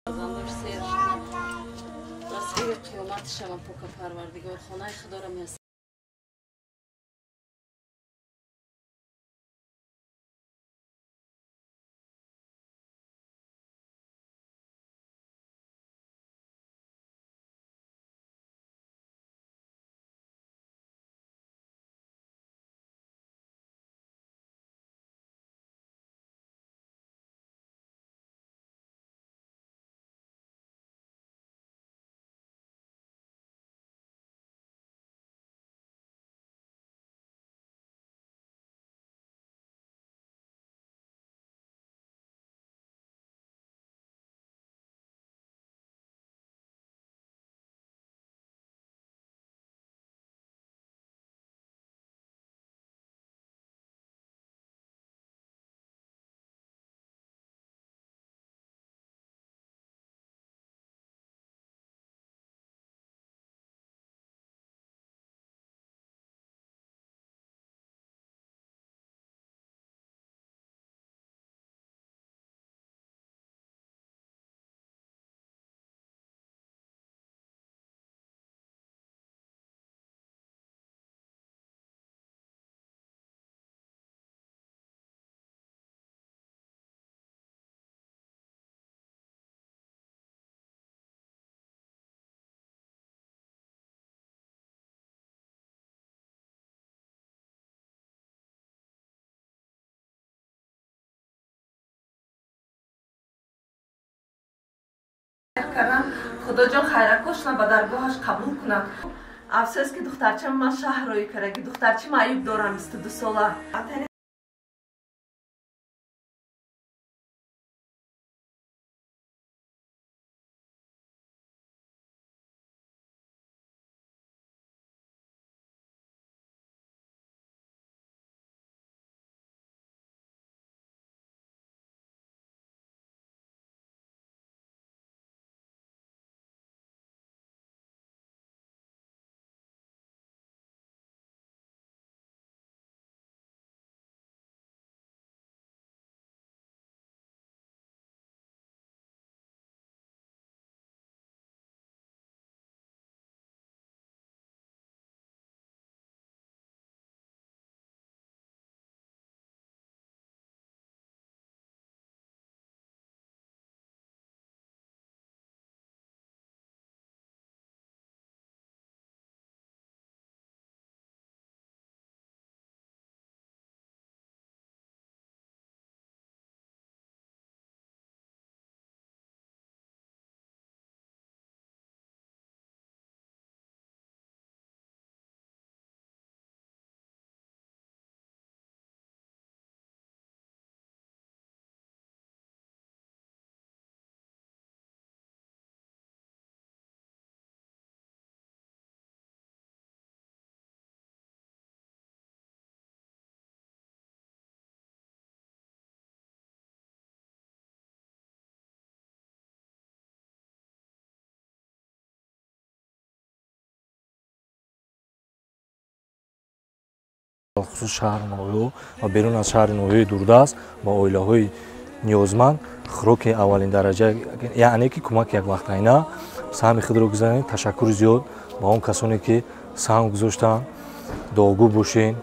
Peygamber seyir Rasuli kıyamet şama poka parvardigar xonay xudora mes خدا جان خیرکاشنا به درگاهش قبول کنند. افسوس که دخترچه من شهر روی کرده. دخترچه معیوب دارم 22 ساله. خصوص شهر نویو و بیرون از شهر نویو دوردست با اویله‌های نیازمند خوراک اولین درجه یعنی که کمک یک وقت اینا سهم خود رو گذارید. تشکر زیاد با اون کسانی که سهم گذاشتن. داغو باشین.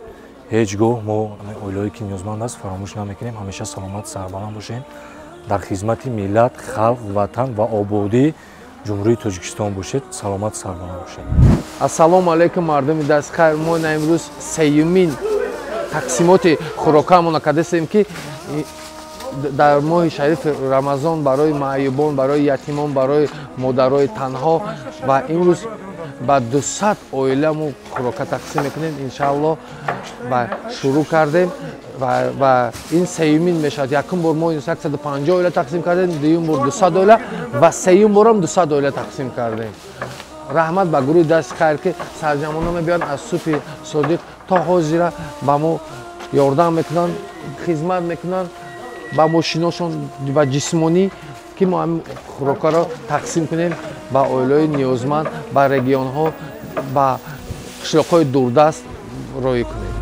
هیچگاه ما اویله‌ای که نیازمند است فراموش نمیکنیم. همیشه سلامت سربلند باشین. در خدمت ملت، خلق، وطن و آبادی جمهوری تاجیکستان باشید. سلامت سربلند باشید. Ассалому алейкум мардуми дастхайр. Мо имрӯз сеюмин тақсимоти хӯрокаамона кардастем ки дар моҳи шарифи рамазон барои маъюбон, барои ятимон, барои модарои танҳо ва имрӯз ба 200 оила мо хӯрока тақсим мекунем. Иншааллоҳ ва шурӯъ кардем ва ин сеюмин мешавад. Якум бор мо 150 оила тақсим кардем, дуюм бор 200 оила ва сеюм борам 200 оила тақсим кардем. Раҳмат ба гурӯҳи дасти хайр ки сарҷамона мебиёнд аз субҳи содиқ то ҳозира ба мо ёрдам мекунанд, хизмат мекунанд ба мошиношон ва ҷисмонӣ ки мо ҳамин хӯрокаро тақсим кунем ба оилаҳои ниёзманд, ба регионҳо, ба қишлоқҳои дурдаст роӣ кунем.